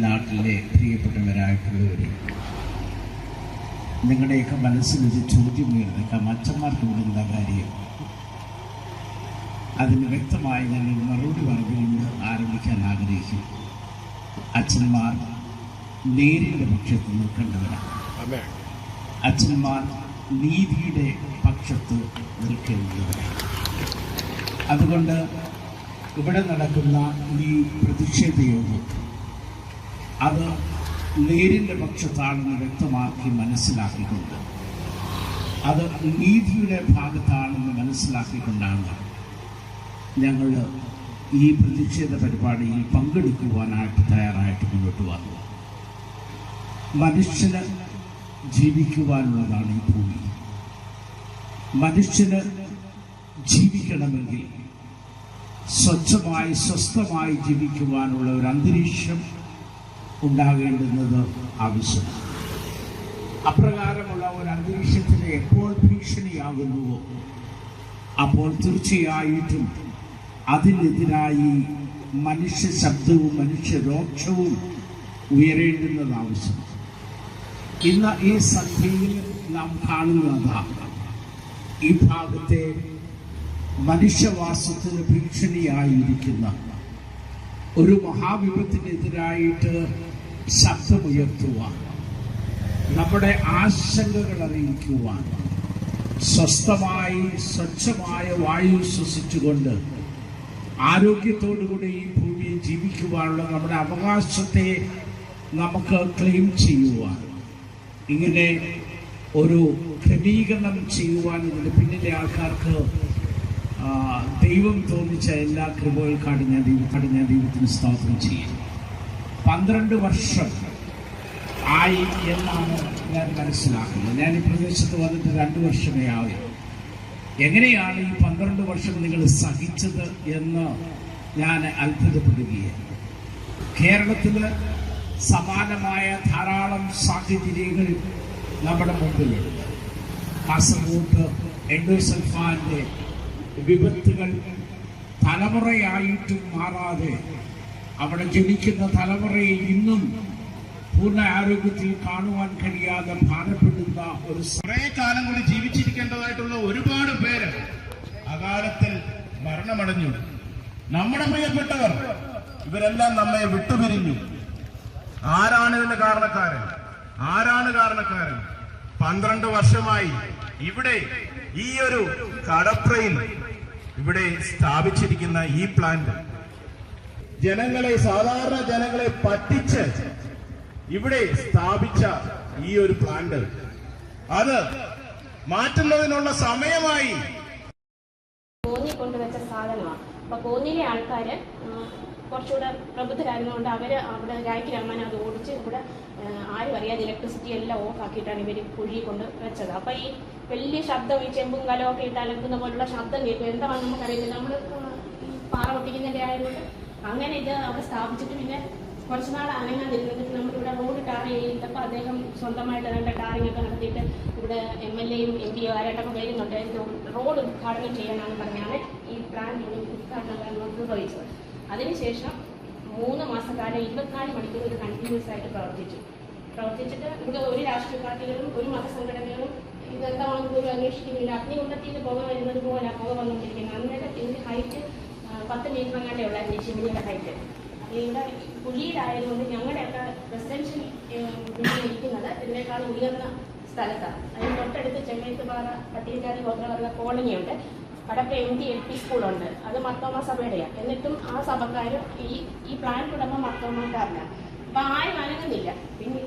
നാട്ടിലെ പ്രിയപ്പെട്ടവരായിട്ടുള്ളവരെ, നിങ്ങളുടെയൊക്കെ മനസ്സിലൊരു ചോദ്യം ഉയർന്നേക്കാം, അച്ഛന്മാർക്ക് ഇവിടെ എന്താ കാര്യം? അതിന് വ്യക്തമായി ഞാൻ മറുപടി പറഞ്ഞുകൊണ്ട് ആരംഭിക്കാൻ ആഗ്രഹിക്കും. അച്ഛന്മാർ നേരിന്റെ പക്ഷത്ത് നിൽക്കേണ്ടവരാണ്. അച്ഛന്മാർ നീതിയുടെ പക്ഷത്ത് നിൽക്കേണ്ടവരാണ്. അതുകൊണ്ട് ഇവിടെ നടക്കുന്ന ഈ പ്രതിഷേധ യോഗം അത് നേരിന്റെ പക്ഷത്താണെന്ന് വ്യക്തമാക്കി മനസ്സിലാക്കിക്കൊണ്ട്, അത് നീതിയുടെ ഭാഗത്താണെന്ന് മനസ്സിലാക്കിക്കൊണ്ടാണ് ഞങ്ങൾ ഈ പ്രതിഷേധ പരിപാടിയിൽ പങ്കെടുക്കുവാനായിട്ട് തയ്യാറായിട്ട് മുന്നോട്ട് വന്നത്. മനുഷ്യന് ജീവിക്കുവാനുള്ളതാണ് ഈ ഭൂമി. മനുഷ്യന് ജീവിക്കണമെങ്കിൽ സ്വച്ഛമായി സ്വസ്ഥമായി ജീവിക്കുവാനുള്ള ഒരു അന്തരീക്ഷം ഉണ്ടാകേണ്ടുന്നത് ആവശ്യമാണ്. അപ്രകാരമുള്ള ഒരു അന്തരീക്ഷത്തിന് എപ്പോൾ ഭീഷണിയാകുന്നുവോ അപ്പോൾ തീർച്ചയായിട്ടും അതിനെതിരായി മനുഷ്യ ശബ്ദവും മനുഷ്യരോക്ഷവും ഉയരേണ്ടുന്നത് ആവശ്യമാണ്. ഇന്ന് ഈ സന്ധ്യയിൽ നാം കാണുന്നതാണ് ഈ ഭാഗത്തെ മനുഷ്യവാസത്തിന് ഭീഷണിയായിരിക്കുന്ന ഒരു മഹാവിപത്തിനെതിരായിട്ട് ശബ്ദമുയർത്തുവാൻ, നമ്മുടെ ആശങ്കകൾ അറിയിക്കുവാൻ, സ്വസ്ഥമായി സ്വച്ഛമായ വായു ശ്വസിച്ചുകൊണ്ട് ആരോഗ്യത്തോടുകൂടി ഈ ഭൂമിയിൽ ജീവിക്കുവാനുള്ള നമ്മുടെ അവകാശത്തെ നമുക്ക് ക്ലെയിം ചെയ്യുവാൻ, ഇങ്ങനെ ഒരു ക്രമീകരണം ചെയ്യുവാൻ ഇതിന് പിന്നിലെ ആൾക്കാർക്ക് ദൈവം തോന്നിച്ച എല്ലാ കൃപകൾക്കാണ് ഞാൻ ദൈവത്തിന് സ്തോത്രം ചെയ്യും. 12 വർഷം ആയി എന്നാണ് ഞാൻ മനസ്സിലാക്കുന്നത്. ഞാൻ ഈ പ്രദേശത്ത് വന്നിട്ട് 2 വർഷമേ ആവും. എങ്ങനെയാണ് ഈ 12 വർഷം നിങ്ങൾ സഹിച്ചത് എന്ന് ഞാൻ അത്ഭുതപ്പെടുകയാണ്. കേരളത്തിൽ സമാനമായ ധാരാളം സാഹചര്യങ്ങൾ നമ്മുടെ മുമ്പിലുണ്ട്. കാസർഗോഡ് എൻഡോസൾഫാന്റെ വിപത്തുകൾ തലമുറയായിട്ടും മാറാതെ അവിടെ ജനിക്കുന്ന തലമുറയെ ഇന്നും പൂർണ്ണ ആരോഗ്യത്തിൽ കാണുവാൻ കഴിയാതെ ഭാരപ്പെടുന്ന ഒരു കുറേ കാലം കൂടി ജീവിച്ചിരിക്കേണ്ടതായിട്ടുള്ള ഒരുപാട് പേര് അകാലത്തിൽ മരണമടഞ്ഞു. നമ്മുടെ പ്രിയപ്പെട്ടവർ ഇവരെല്ലാം നമ്മെ വിട്ടുപിരിഞ്ഞു. ആരാണ് ഇതിന് കാരണക്കാരൻ? 12 വർഷമായി ഇവിടെ ഈ ഒരു കടപ്രയിൽ ഇവിടെ സ്ഥാപിച്ചിരിക്കുന്ന ഈ പ്ലാന്റ് സാധാരണ ജനങ്ങളെ പറ്റിച്ച് ഇവിടെ സ്ഥാപിച്ച ഈ ഒരു പ്ലാന്റ് അത് മാറ്റുന്നതിനുള്ള സമയമായി. കോന്നി കൊണ്ടുവച്ച സാധനമാണ്. അപ്പൊ കോന്നിയിലെ ആൾക്കാര് കുറച്ചുകൂടെ പ്രബുദ്ധരായിരുന്നുകൊണ്ട് അവര് അവിടെ രായ്ക്ക് രഹ്മാൻ അത് ഓടിച്ച് ഇവിടെ ആരും അറിയാതെ ഇലക്ട്രിസിറ്റി എല്ലാം ഓഫ് ആക്കിയിട്ടാണ് ഇവർ കുഴി കൊണ്ട് വെച്ചത്. അപ്പൊ ഈ വലിയ ശബ്ദം, ഈ ചെമ്പും കലമൊക്കെ ഇട്ട് അലക്കുന്ന പോലുള്ള ശബ്ദം കേൾക്കും. എന്താണെന്ന് നമുക്കറിയില്ല. നമ്മൾ ഈ പാറ പൊട്ടിക്കുന്നതിൻ്റെ ആയതുകൊണ്ട് അങ്ങനെ ഇത് അവിടെ സ്ഥാപിച്ചിട്ട് പിന്നെ കുറച്ചുനാൾ അനങ്ങാതിരുന്നിട്ട് നമ്മളിവിടെ റോഡ് ടാർ ചെയ്തപ്പോൾ അദ്ദേഹം സ്വന്തമായിട്ട് നല്ല ടാറിംഗ് ഒക്കെ നടത്തിയിട്ട് ഇവിടെ MLA-യും MP ആരായിട്ടൊക്കെ വരുന്നുണ്ട്. റോഡ് ഉദ്ഘാടനം ചെയ്യാനാണ് പറഞ്ഞാണ് ഈ പ്ലാൻ ഉദ്ഘാടനം നിർവഹിച്ചത്. അതിനുശേഷം 3 മാസക്കാലം 24 മണിക്കൂർ ഇത് കണ്ടിന്യൂസ് ആയിട്ട് പ്രവർത്തിച്ചിട്ട് ഇവിടെ ഒരു രാഷ്ട്രീയ പാർട്ടികളും ഒരു മതസംഘടനകളും ഇതെന്താണെന്ന് പോലും അന്വേഷിക്കുന്നില്ല. അഗ്നികുണ്ടത്തിൽ പുക വരുന്നത് പോലെ പുക വന്നുകൊണ്ടിരിക്കുന്നത്. അന്നേരം ഇതിന്റെ ഹൈറ്റ് 10 മീറ്റർ അങ്ങാണ്ടേ ഉള്ളായിരുന്നു ചിമ്മിനിയുടെ ഹൈറ്റ്. ഇവിടെ കുഴിയിലായതുകൊണ്ട് ഞങ്ങളുടെയൊക്കെ റെസിഡൻഷ്യൽ ബിൽഡിംഗ് ഇരിക്കുന്നത് ഇതിനേക്കാൾ ഉയർന്ന സ്ഥലത്താണ്. അതിന് തൊട്ടടുത്ത് ചെമ്മൈത്തുപാറ പട്ടികജാതി ഗോത്രവർഗ കോളനിയുണ്ട്. കടപ്പ MD LP സ്കൂളുണ്ട്. അത് മർത്തോമ സഭയുടെയാണ്. എന്നിട്ടും ആ സഭക്കാർ ഈ പ്ലാന്റ് ഉടമ മർത്തോമക്കാരനാണ്. അപ്പൊ ആരും അനങ്ങുന്നില്ല. പിന്നെ